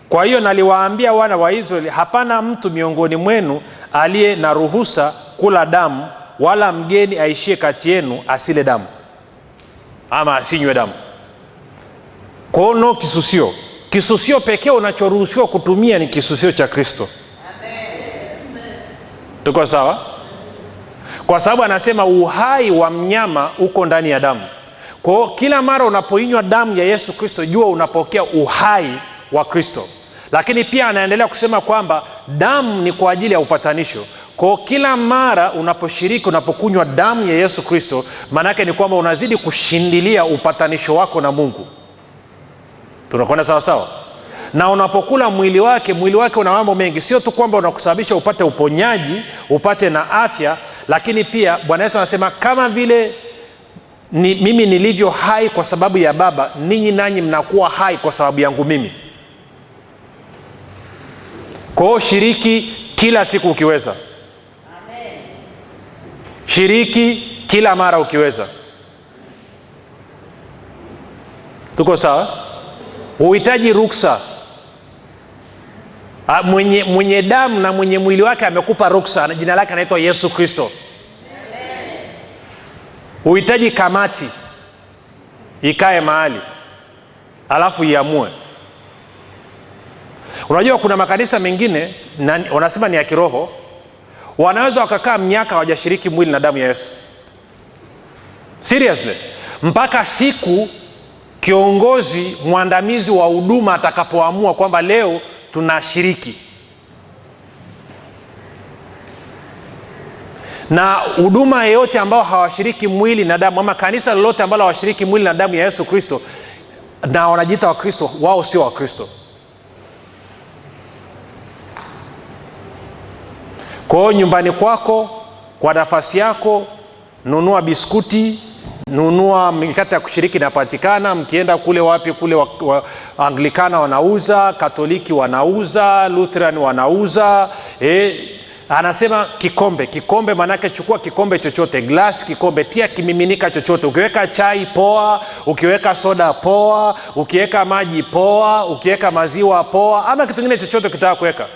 Kwa hiyo naliwaambia wana wa Israeli, hapana mtu miongoni mwenu aliye na ruhusa kula damu, wala mgeni aishie kati yenu asile damu ama asinywe damu. Kwa hiyo no kisusio. Kisusio pekee unachoruhusiwa kutumia ni kisusio cha Kristo. Amen. Tuko sawa? Kwa sababu anasema uhai wa mnyama uko ndani ya damu. Kwa hiyo kila mara unapoinywa damu ya Yesu Kristo, jua unapokea uhai wa Kristo. Lakini pia anaendelea kusema kwamba damu ni kwa ajili ya upatanisho. Kwa kila mara unaposhiriki, unapokunywa damu ya Yesu Kristo, maana yake ni kwamba unazidi kushindilia upatanisho wako na Mungu. Tunakwenda sawa sawa? Na unapokula mwili wake una mambo mengi. Sio tu kwamba unakusababisha upate uponyaji, upate na afya, lakini pia Bwana Yesu anasema kama vile mimi nilivyo hai kwa sababu ya Baba, ninyi nanyi mnakuwa hai kwa sababu yangu mimi. Kwa hiyo shiriki kila siku ukiweza. Amen. Shiriki kila mara ukiweza. Tuko sawa? Uhitaji ruksa. Mwenye damu na mwenye mwili wake amekupa ruksa, na jina lake anaitwa Yesu Kristo. Uhitaji kamati ikae mahali alafu iamue. Unajua kuna makanisa mengine wanasema ni ya kiroho, wanaweza wakakaa miaka hawajashiriki mwili na damu ya Yesu. Seriously, mpaka siku kiongozi mwandamizi wa huduma atakapoamua kwamba leo tunashiriki. Na huduma yoyote ambao hawashiriki mwili na damu, ama kanisa lolote ambalo hawashiriki mwili na damu ya Yesu Kristo na wanajiita wa Kristo, wao sio wa Kristo. Kwa hiyo nyumbani kwako, kwa nafasi yako, nunua biskuti, nunua mikate ya kushiriki inapatikana. Mkienda kule wapi, kule Anglikana wanauza, Katoliki wanauza, Lutheran wanauza. Anasema kikombe, manake chukua kikombe chochote, glass, kikombe, tia kimiminika chochote. Ukiweka chai poa, ukiweka soda poa, ukiweka maji poa, ukiweka maziwa poa, ama kitu kingine chochote kitaka kuweka.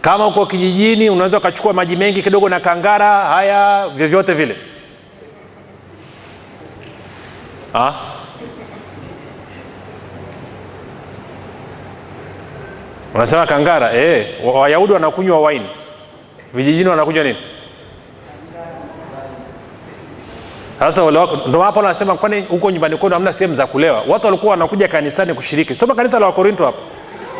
Kama uko kijijini unaweza ukachukua maji mengi kidogo na kangara, haya vyovyote vile. Unasema kangara? Wayahudi wanakunywa wine. Vijijini wanakunywa nini? Sasa wale wako ndio hapo wanasema kwani huko nyumbani kwao hamna sehemu za kulewa. Watu walikuwa wanakuja kanisani kushiriki. Soma kanisa la Wakorinto hapo.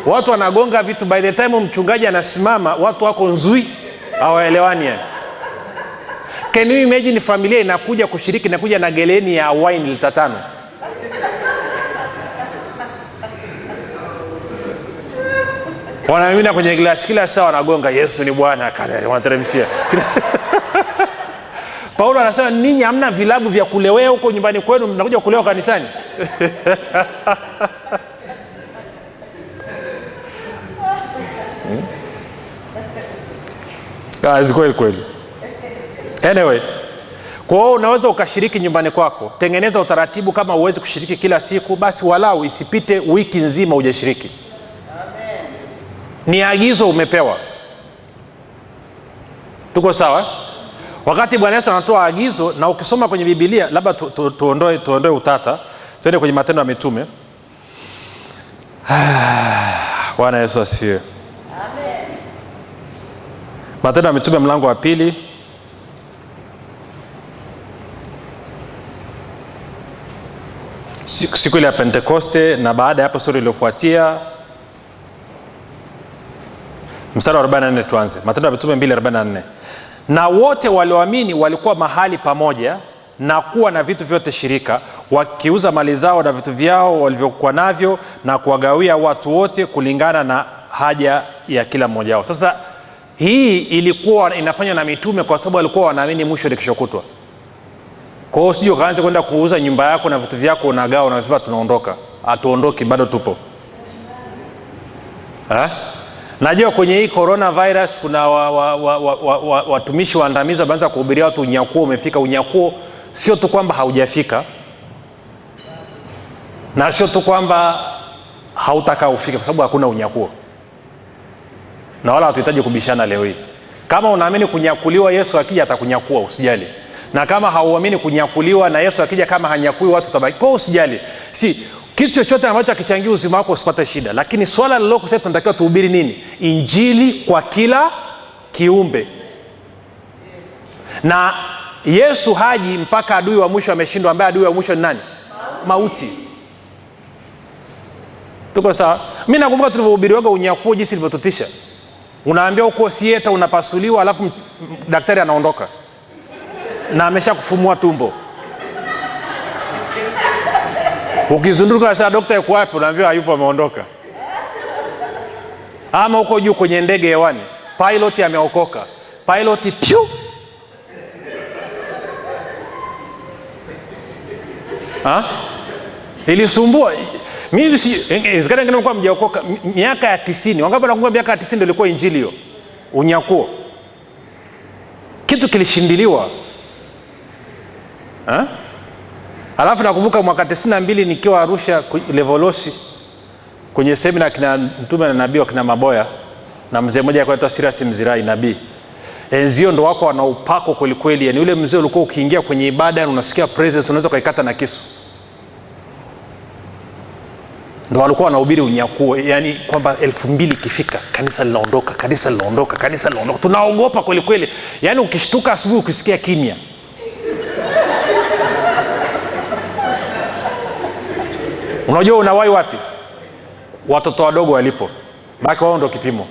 Watu wanagonga vitu, by the time mchungaji anasimama watu wako nzui, hawaelewani yani. Can you imagine familia inakuja kushiriki, inakuja na geleni ya wine lita 5. Wanamimina kwenye glasi, kila saa wanagonga Yesu ni Bwana, wanateremshia. Paulo anasema ninyi hamna vilabu vya kulewea huko nyumbani kwenu, mnakuja kulewa kanisani. Guys, kweli. Anyway, kwa hiyo unaweza ukashiriki nyumbani kwako. Tengeneza utaratibu, kama uwezi kushiriki kila siku, basi walau isipite wiki nzima hujashiriki. Amen. Ni agizo umepewa. Tuko sawa? Wakati Bwana Yesu anatoa agizo, na ukisoma kwenye Biblia, labda tuondoe utata, tuende kwenye Matendo ya Mitume. Bwana Yesu asifiwe. Amen. Matendo ya Mitume mlango wa 2. Siku ile ya Pentekoste na baada ya hapo sura iliyofuatia, mstari wa 44 tuanze. Matendo ya Mitume 2:44. Na wote walioamini walikuwa mahali pamoja na kuwa na vitu vyote shirika, wakiuza mali zao na vitu vyao walivyokuwa navyo na kuwagawia watu wote kulingana na haja ya kila mmoja wao. Sasa hii ilikuwa inafanywa na mitume kwa sababu walikuwa wanaamini mwisho ni kesho kutwa. Kwa hiyo sio kaanza kwenda kuuza nyumba yako na vitu vyako unagawa unasema tunaondoka. Hatuondoki, bado tupo. Najua kwenye hii coronavirus kuna watumishi waandamizi wameanza kuhubiria watu unyakuo umefika. Unyakuo sio tu kwamba haujafika, na sio tu kwamba hautaka ufike, kwa sababu hakuna unyakuo. Na wala hatuhitaji kubishana leo hii. Kama unaamini kunyakuliwa, Yesu akija atakunyakua, usijali. Na kama hauamini kunyakuliwa, na Yesu akija kama hanyakui watu tabaki, kwa usijali. Kitu chochote ambacho kichangia uzima wako usipate shida. Lakini swala liloko sasa tunatakiwa tuhubiri nini? Injili kwa kila kiumbe. Na Yesu haji mpaka adui wa mwisho ameshindwa, ambaye adui wa mwisho ni nani? Mauti. Tuko sawa? Mimi nakumbuka tulivyohubiriwa unyakuo jinsi ilivyotutisha. Unaambia uko theater unapasuliwa, alafu daktari anaondoka na amesha kufumua tumbo. Ukizunduka sasa daktari yuko wapi? Unaambia hayupo, ameondoka. Ama uko juu kwenye ndege hewani, pilot ameokoka, pilot piu, ilisumbua. Mimi zikana ngine kwa mjaokoka miaka ya 90. Wangapi wanakumbuka miaka ya 90 ndio ilikuwa injili hiyo? Unyakuo. Kitu kilishindiliwa. Alafu nakumbuka mwaka 92 nikiwa Arusha Levolosi kwenye semina kina mtume na nabii kina Maboya na mzee mmoja akaitwa Sirasi Mzirai nabii. Enzio ndo wako wana upako kweli kweli. Yaani ule mzee ulikuwa ukiingia kwenye ibada na unasikia presence unaweza kuikata na kisu. Ndo walikuwa wanahubiri unyakuo, yani kwamba 2000 ikifika kanisa linaondoka, kanisa linaondoka, kanisa linaondoka. Tunaogopa kweli kweli. Yaani ukishtuka asubuhi ukisikia kimya. Unajua unawahi wapi? Watoto wadogo walipo. Baki wao ndo kipimo.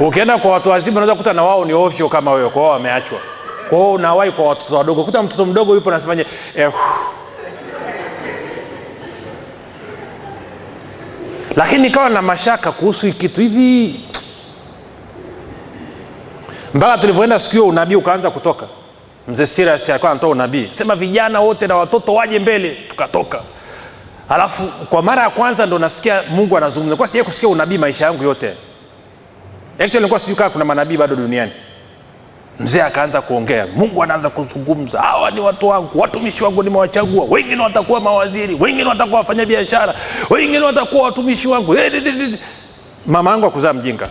Ukienda kwa watu wazima unaweza kukuta na wao ni ovyo kama wewe, kwa wao wameachwa. Kwa hiyo unawahi kwa watoto wadogo. Kuta mtoto mdogo yupo anasemaje? Lakini nikawa na mashaka kuhusu kitu hivi. Mpaka tulipoenda siku hiyo unabii ukaanza kutoka. Mzee Sirasi alikuwa anatoa unabii. Sema vijana wote na watoto waje mbele, tukatoka. Alafu kwa mara ya kwanza ndo nasikia Mungu anazungumza. Kwa sijawahi kusikia unabii maisha yangu yote. Actually nilikuwa sijui kama kuna manabii bado duniani. Mzee akaanza kuongea. Mungu anaanza kuzungumza. Hawa ni watu wangu, watumishi wangu nimewachagua. Wengine watakuwa mawaziri, wengine watakuwa wafanya biashara, wengine watakuwa watumishi wangu. Mama yangu akuzaa mjinga.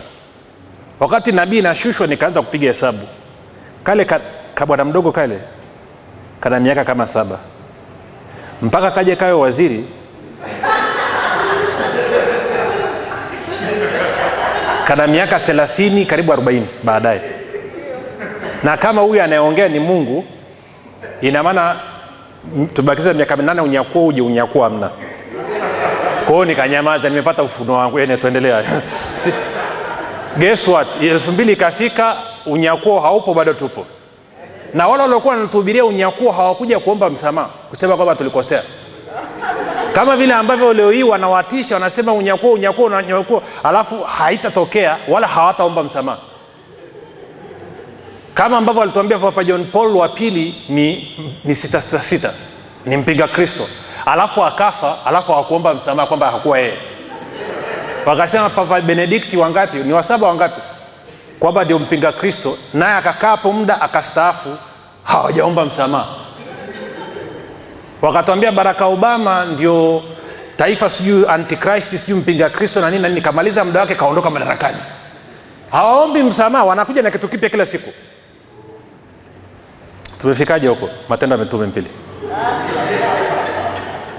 Wakati nabii nashushwa nikaanza kupiga hesabu. Kale kabwana mdogo kale kana miaka kama 7. Mpaka kaje kawe waziri. Kana miaka 30 karibu 40 baadaye. Na kama huyu anayeongea ni Mungu, ina maana tubakiza miaka 8 unyakuo uje unyakuo hamna. Kwa hiyo nikanyamaza, nimepata ufunuo wangu. Tuendelea. Guess what? 2000 ikafika, unyakuo haupo, bado tupo. Na wale waliokuwa wanatuhubiria unyakuo hawakuja kuomba msamaha, kusema kwamba tulikosea. Kama vile ambavyo leo hii wanawatisha wanasema unyakuo, alafu haitatokea wala hawataomba msamaha. Kama ambavyo alituambia Papa John Paul wa pili ni 666, ni mpinga Kristo. Alafu akafa, alafu hawakuomba msamaha kwamba hakuwa yeye. Wakasema Papa Benedikti wangapi? Ni wa 7 wangapi? Kwamba ndio mpinga Kristo, naye akakaa hapo muda akastaafu, hawajaomba msamaha. Wakatuambia Barack Obama ndio taifa sijui antichrist sijui mpinga Kristo na nini, kamaliza muda wake kaondoka madarakani. Hawaombi msamaha, wanakuja na kitu kipya kila siku. Tumefikaje huko? Matendo ya Mitume 2.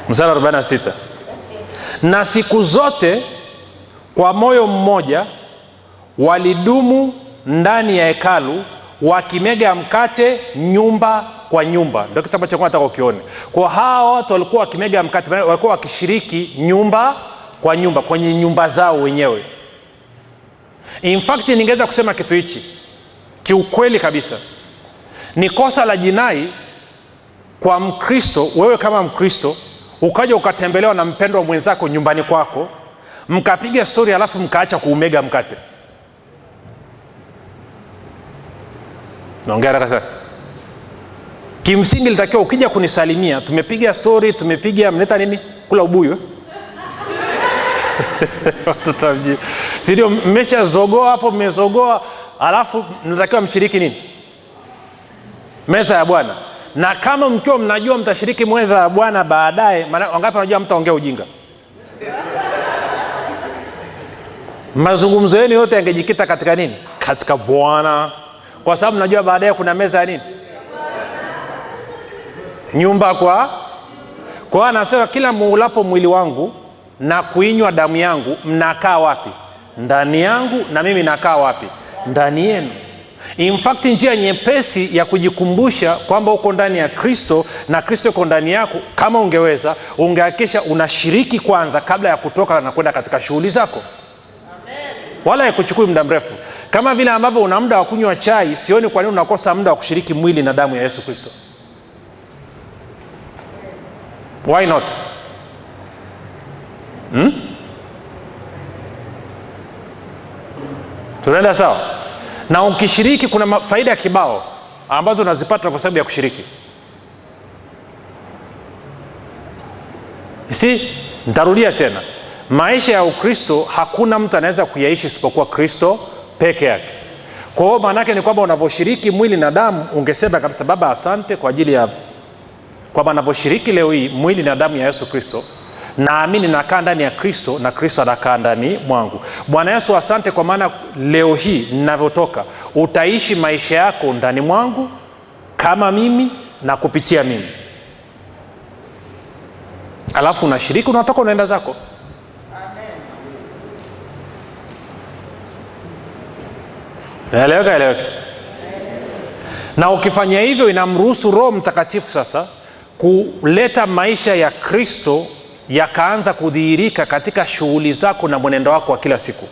Mstari 46. Na siku zote kwa moyo mmoja walidumu ndani ya hekalu wakimega mkate nyumba kwa nyumba. Ndio kitabu cha kwanza nataka ukione. Kwa hao watu walikuwa wakimega mkate, walikuwa wakishiriki nyumba kwa nyumba kwenye nyumba zao wenyewe. In fact ningeweza kusema kitu hichi kiukweli kabisa, ni kosa la jinai kwa Mkristo, wewe kama Mkristo ukaja ukatembelewa na mpendwa mwenzako nyumbani kwako, mkapiga story alafu mkaacha kuumega mkate. Naongea haraka sana. Kimsingi litakiwa ukija kunisalimia, tumepiga story, tumepiga mleta nini? Kula ubuyu. Watoto mjini. Sio mmeshazogoa hapo, mmezogoa, alafu mnatakiwa mshiriki nini? Meza ya Bwana. Na kama mkiwa mnajua mtashiriki meza ya Bwana baadaye, wangapi wanajua mtaongea ujinga? Mazungumzo yenu yote yangejikita katika nini? Katika Bwana. Kwa sababu mnajua baadaye kuna meza ya nini? Nyumba kwa anasema kila muulapo mwili wangu na kuinywa damu yangu mnakaa wapi? Ndani yangu, na mimi nakaa wapi? Ndani yenu. In fact njia nyepesi ya kujikumbusha kwamba uko ndani ya Kristo na Kristo uko ndani yako, kama ungeweza ungehakikisha unashiriki kwanza kabla ya kutoka na kwenda katika shughuli zako. Amen. wala haikuchukui muda mrefu. Kama vile ambavyo una muda wa kunywa chai, sioni kwa nini unakosa muda wa kushiriki mwili na damu ya Yesu Kristo. Why not? Tunaenda sawa? Na ukishiriki kuna faida kibao ambazo unazipata kwa sababu ya kushiriki. Nitarudia tena. Maisha ya Ukristo hakuna mtu anaweza kuyaishi isipokuwa Kristo peke yake. Kwa hiyo maana yake ni kwamba unavyoshiriki mwili na damu, ungesema kabisa, Baba asante kwa ajili ya kwamba ninavyoshiriki leo hii mwili na damu ya Yesu Kristo, naamini nakaa ndani ya Kristo na Kristo anakaa ndani mwangu. Bwana Yesu asante kwa maana leo hii ninavyotoka utaishi maisha yako ndani mwangu kama mimi na kupitia mimi. Alafu unashiriki, unatoka, unaenda zako. Eleweka. Na ukifanya hivyo inamruhusu Roho Mtakatifu sasa kuleta maisha ya Kristo yakaanza kudhihirika katika shughuli zako na mwenendo wako wa kila siku.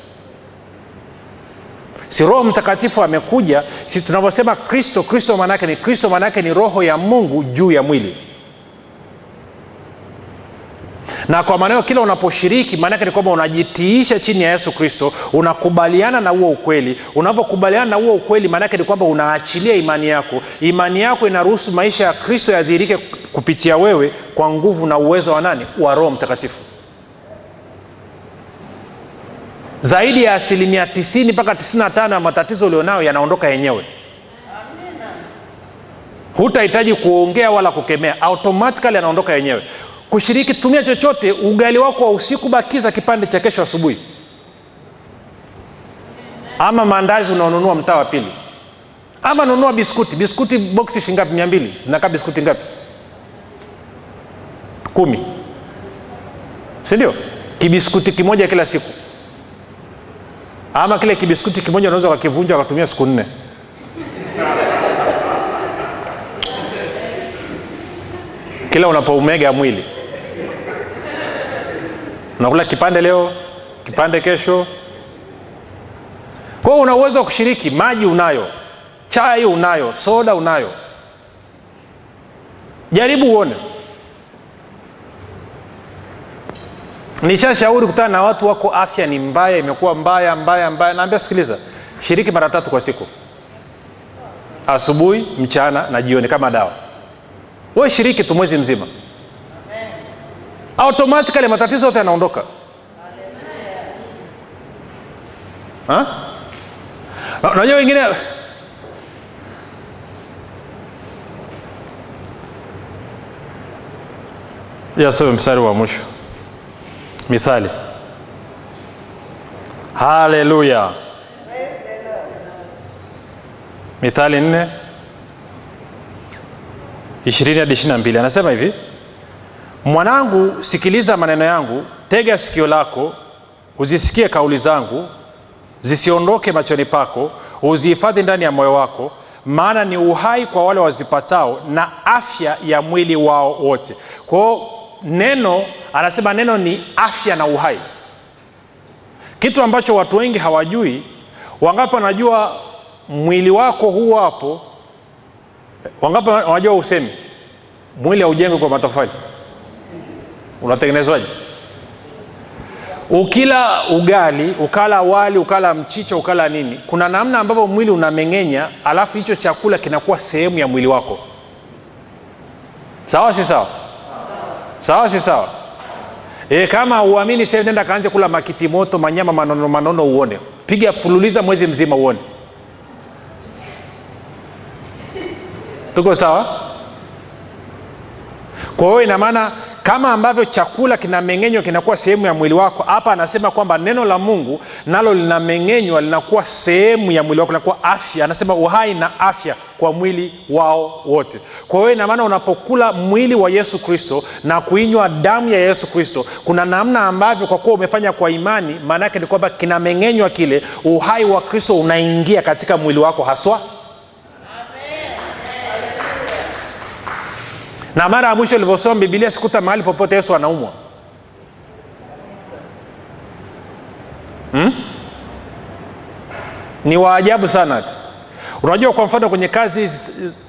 Si Roho Mtakatifu amekuja, si tunavyosema Kristo maana yake ni Kristo, maana yake ni roho ya Mungu juu ya mwili. Na kwa maana kila unaposhiriki maana yake ni kwamba unajitiisha chini ya Yesu Kristo, unakubaliana na huo ukweli. Unapokubaliana na huo ukweli maana yake ni kwamba unaachilia imani yako. Imani yako inaruhusu maisha ya Kristo yadhihirike kupitia wewe kwa nguvu na uwezo wa nani? Wa Roho Mtakatifu. Zaidi ya 90% mpaka 95% ya matatizo ulionayo yanaondoka yenyewe. Hutahitaji kuongea wala kukemea, automatically yanaondoka yenyewe. Kushiriki, tumia chochote. Ugali wako wa usiku bakiza kipande cha kesho asubuhi, ama mandazi unaonunua mtaa wa pili, ama nunua biskuti boxi shingapi? 200. Zinakaa biskuti ngapi? 10, si ndio? Kibiskuti kimoja kila siku, ama kile kibiskuti kimoja unaweza ukakivunja ukatumia siku 4. Kila unapoumega mwili unakula kipande leo, kipande kesho. Kwa hiyo una uwezo wa kushiriki. Maji unayo, chai unayo, soda unayo. Jaribu uone. Nishashauri kutana na watu wako afya ni mbaya, imekuwa mbaya. Naambia sikiliza, shiriki mara 3 kwa siku, asubuhi, mchana na jioni, kama dawa. Wewe shiriki tu mwezi mzima, automatically matatizo yote yanaondoka. Unajua wengine soma mstari wa mwisho, Mithali. Haleluya. Mithali 4:20-22 anasema hivi: mwanangu, sikiliza maneno yangu, tega sikio lako, uzisikie kauli zangu, zisiondoke machoni pako, uzihifadhi ndani ya moyo wako, maana ni uhai kwa wale wazipatao na afya ya mwili wao wote. Kwa neno, anasema neno ni afya na uhai, kitu ambacho watu wengi hawajui. Wangapi wanajua mwili wako huo hapo? Wangapi wanajua usemi mwili haujengwi kwa matofali? Unatengenezwaje? Ukila ugali, ukala wali, ukala mchicha, ukala nini, kuna namna ambavyo mwili unamengenya, alafu hicho chakula kinakuwa sehemu ya mwili wako. Sawa si sawa? Sawa si sawa? Kama uamini sasa, nenda kaanze kula makiti moto, manyama manono uone. Piga fululiza mwezi mzima uone. Tuko sawa? Kwa hiyo ina maana kama ambavyo chakula kinameng'enywa kinakuwa sehemu ya mwili wako, hapa anasema kwamba neno la Mungu nalo linameng'enywa linakuwa sehemu ya mwili wako, linakuwa afya. Anasema uhai na afya kwa mwili wao wote. Kwa hiyo ina maana unapokula mwili wa Yesu Kristo na kuinywa damu ya Yesu Kristo, kuna namna ambavyo kwa kuwa umefanya kwa imani, maana yake ni kwamba kinameng'enywa kile, uhai wa Kristo unaingia katika mwili wako haswa. Na mara ya mwisho nilivyosoma Biblia sikuta mahali popote Yesu anaumwa. Ni waajabu sana. Unajua kwa mfano kwenye kazi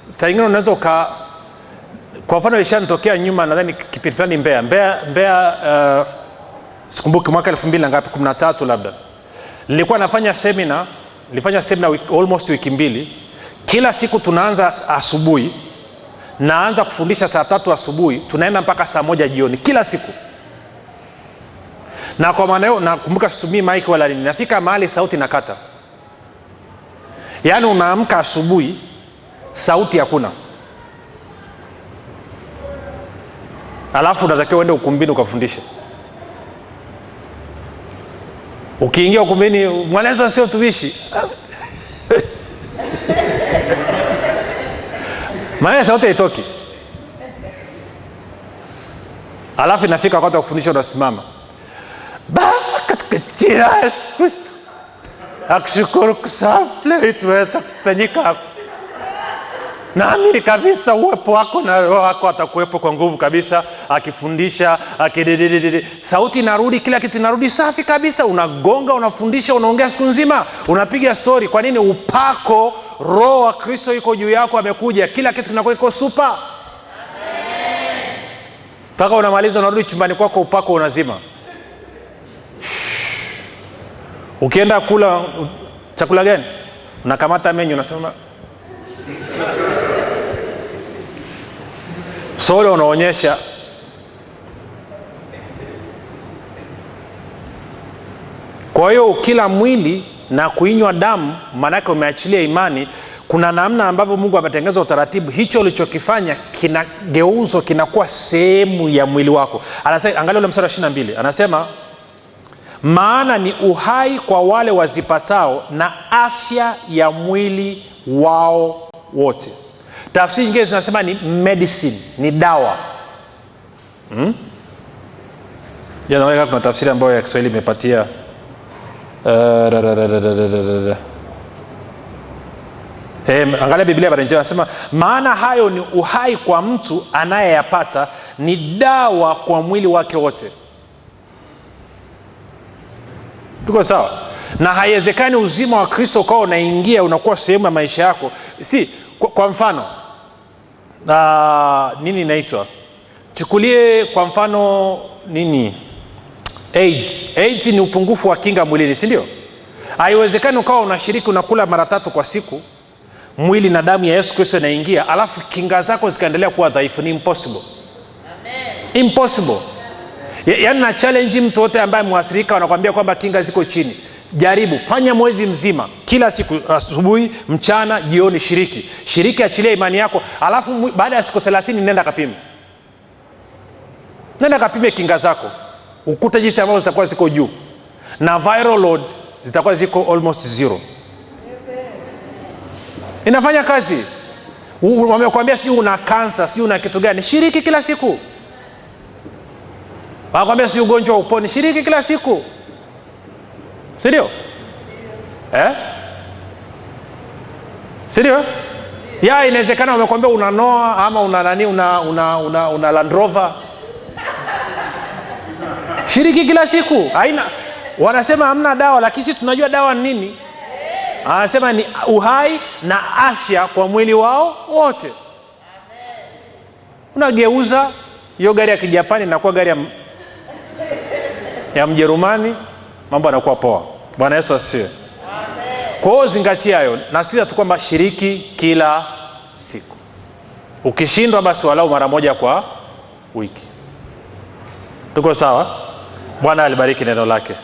saa nyingine unaweza kwa mfano ilishanitokea nyuma, nadhani kipindi fulani Mbeya, sikumbuki mwaka 2013 labda. Nilikuwa nafanya seminar, nilifanya seminar almost wiki mbili. Kila siku tunaanza asubuhi, naanza kufundisha saa 3 asubuhi, tunaenda mpaka saa 1 jioni kila siku. Na kwa maana hiyo nakumbuka situmii mic wala nini, nafika mahali sauti nakata. Yaani unaamka asubuhi sauti hakuna. Alafu unatakiwa uende ukumbini ukafundisha. Ukiingia ukumbini, mwalezo sio tumishi. Maana sauti haitoki. Alafu inafika wakati wa kufundisha unasimama. Baba katika jina la Yesu Kristo, nakushukuru kwa sababu leo tuweza kusanyika hapa. Naamini kabisa uwepo wako na roho wako atakuwepo kwa nguvu kabisa, akifundisha, sauti inarudi, kila kitu inarudi safi kabisa. Unagonga, unafundisha, unaongea siku nzima, unapiga story. Kwa nini? Upako, roho wa Kristo yuko juu yako, amekuja, kila kitu kinakuwa iko super. Amen. Mpaka unamaliza unarudi chumbani kwako, upako unazima. Ukienda kula chakula gani, unakamata menyu, unasema solo, unaonyesha. Kwa hiyo kila mwili na kuinywa damu, maanake umeachilia imani. Kuna namna ambavyo Mungu ametengeneza utaratibu, hicho ulichokifanya kinageuzwa, kinakuwa sehemu ya mwili wako. Anasema, angalia ule mstari wa 22, anasema maana ni uhai kwa wale wazipatao na afya ya mwili wao wote. Tafsiri nyingine zinasema ni medicine, ni dawa. Jana kuna tafsiri ambayo ya Kiswahili imepatia angalia Biblia bado inasema maana hayo ni uhai kwa mtu anayeyapata, ni dawa kwa mwili wake wote. Tuko sawa? Na haiwezekani uzima wa Kristo kwa unaingia unakuwa sehemu ya maisha yako. Si kwa mfano nini inaitwa, chukulie kwa mfano nini, AIDS ni upungufu wa kinga mwilini, si ndio? Haiwezekani ukawa unashiriki unakula mara 3 kwa siku, mwili na damu ya Yesu Kristo inaingia, alafu kinga zako zikaendelea kuwa dhaifu. Ni impossible. Amen. Impossible. Yaani na challenge mtu wote ambaye muathirika wanakuambia kwamba kinga ziko chini. Jaribu, fanya mwezi mzima, kila siku, asubuhi, mchana, jioni, shiriki, achilia imani yako. Alafu baada ya siku 30 nenda kapime kinga zako, ukute jinsi ambazo zitakuwa ziko juu, na viral load zitakuwa ziko almost zero. Inafanya kazi. Wamekwambia sijui una cancer, sijui una kitu gani, shiriki kila siku. Wakwambia sijui ugonjwa uponi, shiriki kila siku. Sidio? Sidio? Ya inawezekana wamekwambia unanoa ama una nani, una Land Rover. Shiriki kila siku. Haina, wanasema hamna dawa, lakini sisi tunajua dawa ni nini. Anasema ni uhai na afya kwa mwili wao wote. Unageuza hiyo gari ya Kijapani na kuwa gari ya Mjerumani, mambo yanakuwa poa. Bwana Yesu asifiwe. Kwa hiyo zingatia hayo, na sisi tu kwamba shiriki kila siku. Ukishindwa basi walau mara moja kwa wiki. Tuko sawa? Bwana alibariki neno lake.